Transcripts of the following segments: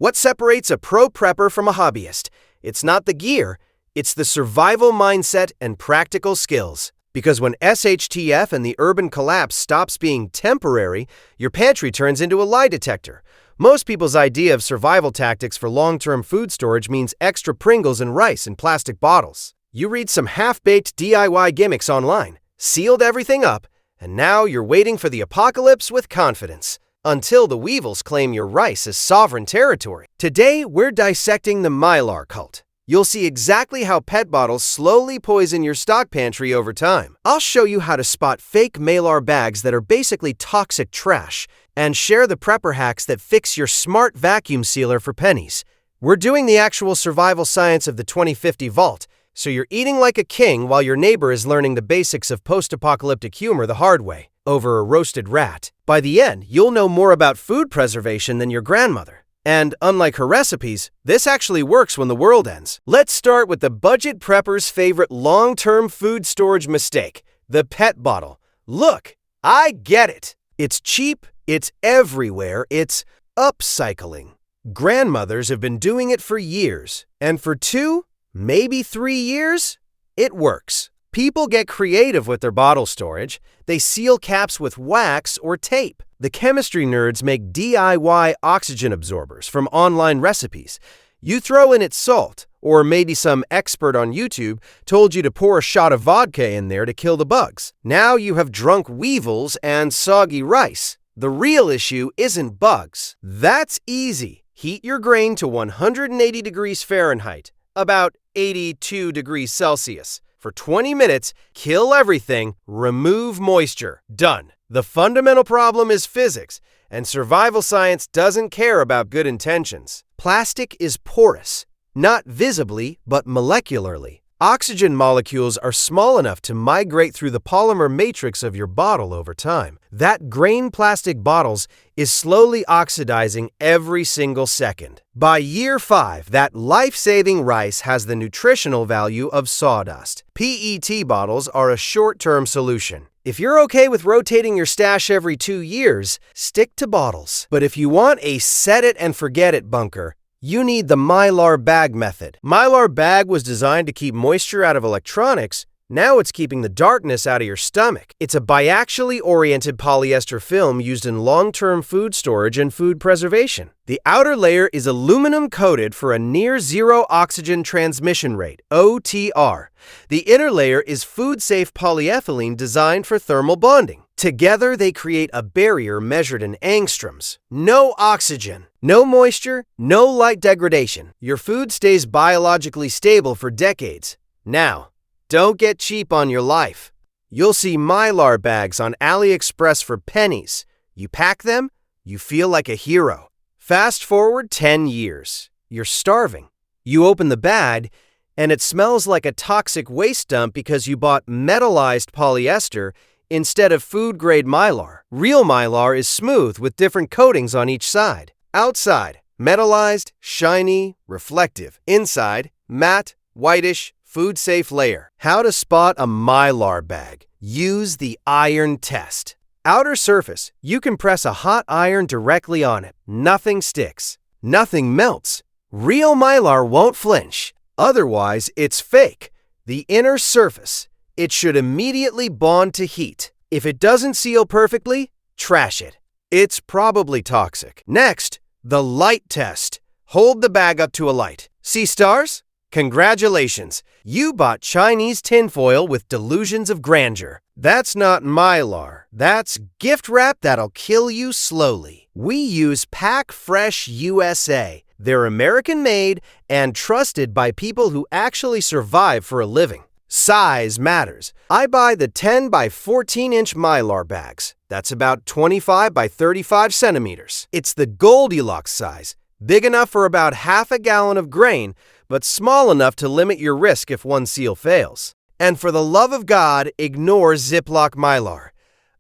What separates a pro prepper from a hobbyist? It's not the gear, it's the survival mindset and practical skills. Because when SHTF and the urban collapse stops being temporary, your pantry turns into a lie detector. Most people's idea of survival tactics for long-term food storage means extra Pringles and rice in plastic bottles. You read some half-baked DIY gimmicks online, sealed everything up, and now you're waiting for the apocalypse with confidence. Until the Weevils claim your rice as sovereign territory. Today, we're dissecting the Mylar cult. You'll see exactly how pet bottles slowly poison your stock pantry over time. I'll show you how to spot fake Mylar bags that are basically toxic trash, and share the prepper hacks that fix your smart vacuum sealer for pennies. We're doing the actual survival science of the 2050 vault, so you're eating like a king while your neighbor is learning the basics of post-apocalyptic humor the hard way, over a roasted rat. By the end, you'll know more about food preservation than your grandmother. And unlike her recipes, this actually works when the world ends. Let's start with the budget prepper's favorite long-term food storage mistake, the pet bottle. Look, I get it. It's cheap, it's everywhere, it's upcycling. Grandmothers have been doing it for years, and for 2, maybe 3 years, it works. People get creative with their bottle storage. They seal caps with wax or tape. The chemistry nerds make DIY oxygen absorbers from online recipes. You throw in its salt, or maybe some expert on YouTube told you to pour a shot of vodka in there to kill the bugs. Now you have drunk Weevils and soggy rice. The real issue isn't bugs. That's easy. Heat your grain to 180 degrees Fahrenheit, about 82 degrees Celsius. For 20 minutes, kill everything, remove moisture. Done. The fundamental problem is physics, and survival science doesn't care about good intentions. Plastic is porous, not visibly, but molecularly. Oxygen molecules are small enough to migrate through the polymer matrix of your bottle over time. That grain plastic bottles is slowly oxidizing every single second. By year 5, that life-saving rice has the nutritional value of sawdust. PET bottles are a short-term solution. If you're okay with rotating your stash every 2 years, stick to bottles. But if you want a set-it-and-forget-it bunker, you need the Mylar bag method. Mylar bag was designed to keep moisture out of electronics. Now it's keeping the darkness out of your stomach. It's a biaxially oriented polyester film used in long-term food storage and food preservation. The outer layer is aluminum coated for a near-zero oxygen transmission rate, OTR. The inner layer is food-safe polyethylene designed for thermal bonding. Together, they create a barrier measured in angstroms. No oxygen, no moisture, no light degradation. Your food stays biologically stable for decades. Now, don't get cheap on your life. You'll see Mylar bags on AliExpress for pennies. You pack them, you feel like a hero. Fast forward 10 years. You're starving. You open the bag, and it smells like a toxic waste dump because you bought metallized polyester instead of food-grade Mylar. Real Mylar is smooth with different coatings on each side. Outside, metallized, shiny, reflective. Inside, matte, whitish, food-safe layer. How to spot a Mylar bag. Use the iron test. Outer surface, you can press a hot iron directly on it. Nothing sticks. Nothing melts. Real Mylar won't flinch. Otherwise, it's fake. The inner surface. It should immediately bond to heat. If it doesn't seal perfectly, trash it. It's probably toxic. Next, the light test. Hold the bag up to a light. See stars? Congratulations! You bought Chinese tinfoil with delusions of grandeur. That's not Mylar. That's gift wrap that'll kill you slowly. We use Pack Fresh USA. They're American-made and trusted by people who actually survive for a living. Size matters. I buy the 10 by 14 inch Mylar bags. That's about 25 by 35 centimeters. It's the Goldilocks size, big enough for about half a gallon of grain, but small enough to limit your risk if one seal fails. And for the love of God, ignore Ziploc Mylar.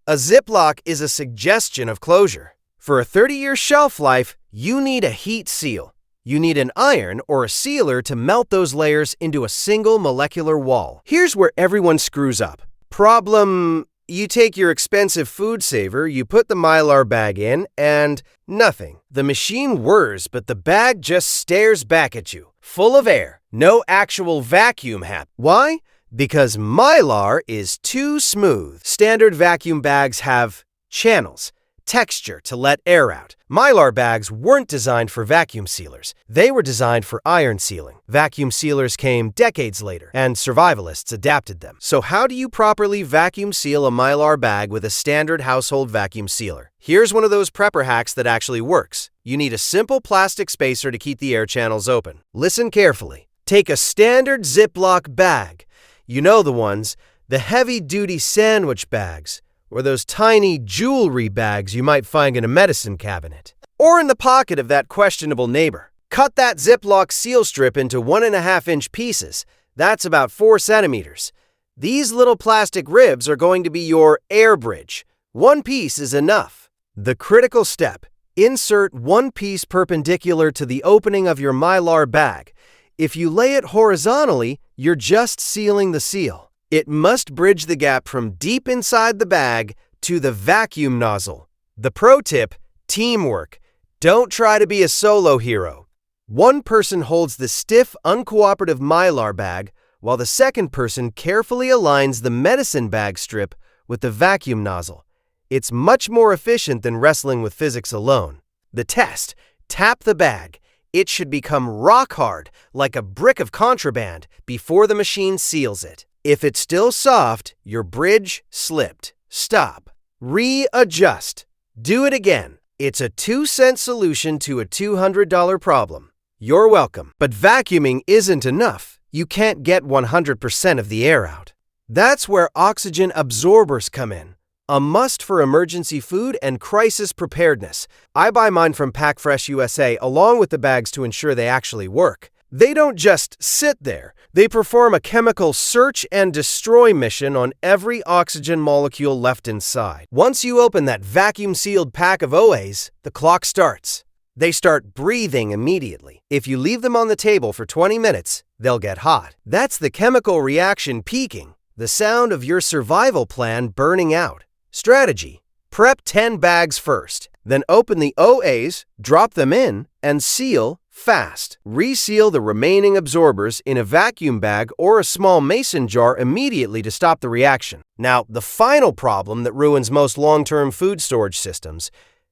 A Ziploc is a suggestion of closure. For a 30-year shelf life, you need a heat seal. You need an iron or a sealer to melt those layers into a single molecular wall. Here's where everyone screws up. Problem you take your expensive food saver, you put the Mylar bag in, and nothing. The machine whirs, but the bag just stares back at you, full of air. No actual vacuum happens. Why? Because Mylar is too smooth. Standard vacuum bags have channels, texture to let air out. Mylar bags weren't designed for vacuum sealers. They were designed for iron sealing. Vacuum sealers came decades later, and survivalists adapted them. So how do you properly vacuum seal a Mylar bag with a standard household vacuum sealer? Here's one of those prepper hacks that actually works. You need a simple plastic spacer to keep the air channels open. Listen carefully. Take a standard Ziploc bag. You know the ones, the heavy-duty sandwich bags, or those tiny jewelry bags you might find in a medicine cabinet, or in the pocket of that questionable neighbor. Cut that Ziploc seal strip into 1.5-inch pieces. That's about 4 centimeters. These little plastic ribs are going to be your air bridge. One piece is enough. The critical step: insert one piece perpendicular to the opening of your Mylar bag. If you lay it horizontally, you're just sealing the seal. It must bridge the gap from deep inside the bag to the vacuum nozzle. The pro tip: teamwork. Don't try to be a solo hero. One person holds the stiff, uncooperative Mylar bag, while the second person carefully aligns the medicine bag strip with the vacuum nozzle. It's much more efficient than wrestling with physics alone. The test: tap the bag. It should become rock hard, like a brick of contraband, before the machine seals it. If it's still soft, your bridge slipped. Stop. Readjust. Do it again. It's a 2-cent solution to a $200 problem. You're welcome. But vacuuming isn't enough. You can't get 100% of the air out. That's where oxygen absorbers come in. A must for emergency food and crisis preparedness. I buy mine from PackFresh USA along with the bags to ensure they actually work. They don't just sit there. They perform a chemical search and destroy mission on every oxygen molecule left inside. Once you open that vacuum-sealed pack of OAs, the clock starts. They start breathing immediately. If you leave them on the table for 20 minutes, they'll get hot. That's the chemical reaction peaking, the sound of your survival plan burning out. Strategy: prep 10 bags first, then open the OAs, drop them in, and seal fast. Reseal the remaining absorbers in a vacuum bag or a small mason jar immediately to stop the reaction. Now, the final problem that ruins most long-term food storage systems: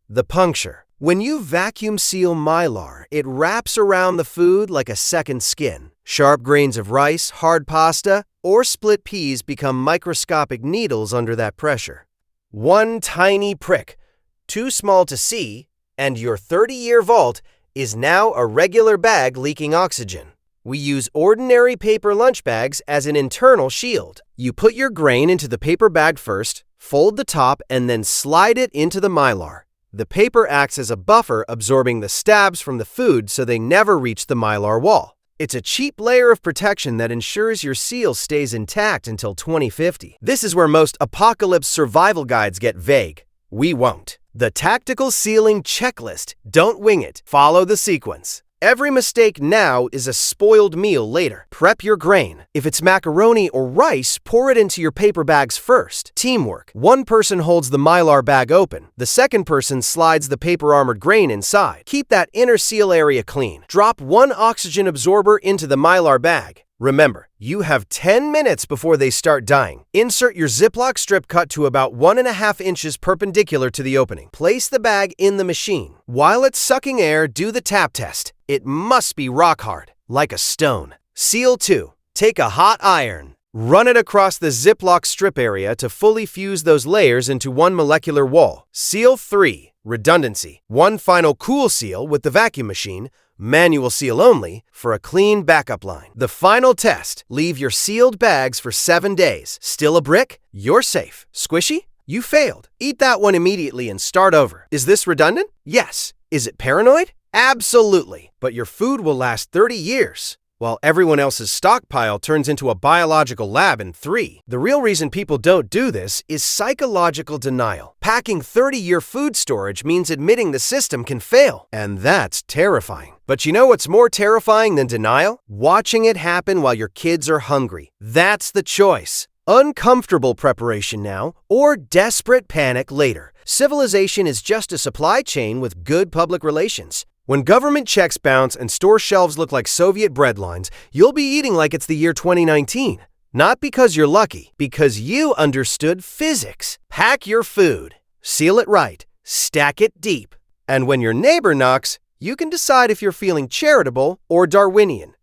the puncture. When you vacuum seal Mylar, it wraps around the food like a second skin. Sharp grains of rice, hard pasta, or split peas become microscopic needles under that pressure. One tiny prick, too small to see, and your 30-year vault is now a regular bag leaking oxygen. We use ordinary paper lunch bags as an internal shield. You put your grain into the paper bag first, fold the top, and then slide it into the Mylar. The paper acts as a buffer, absorbing the stabs from the food so they never reach the Mylar wall. It's a cheap layer of protection that ensures your seal stays intact until 2050. This is where most apocalypse survival guides get vague. We won't. The tactical sealing checklist. Don't wing it. Follow the sequence. Every mistake now is a spoiled meal later. Prep your grain. If it's macaroni or rice, pour it into your paper bags first. Teamwork. One person holds the Mylar bag open. The second person slides the paper-armored grain inside. Keep that inner seal area clean. Drop one oxygen absorber into the Mylar bag. Remember, you have 10 minutes before they start dying. Insert your Ziploc strip cut to about 1.5 inches perpendicular to the opening. Place the bag in the machine. While it's sucking air, do the tap test. It must be rock hard, like a stone. Seal 2. Take a hot iron. Run it across the Ziploc strip area to fully fuse those layers into one molecular wall. Seal 3. Redundancy. One final cool seal with the vacuum machine, manual seal only, for a clean backup line. The final test: leave your sealed bags for 7 days. Still a brick? You're safe. Squishy? You failed. Eat that one immediately and start over. Is this redundant? Yes. Is it paranoid? Absolutely. But your food will last 30 years. While everyone else's stockpile turns into a biological lab in 3. The real reason people don't do this is psychological denial. Packing 30-year food storage means admitting the system can fail, and that's terrifying. But you know what's more terrifying than denial? Watching it happen while your kids are hungry. That's the choice. Uncomfortable preparation now, or desperate panic later. Civilization is just a supply chain with good public relations. When government checks bounce and store shelves look like Soviet breadlines, you'll be eating like it's the year 2019. Not because you're lucky, because you understood physics. Pack your food, seal it right, stack it deep. And when your neighbor knocks, you can decide if you're feeling charitable or Darwinian.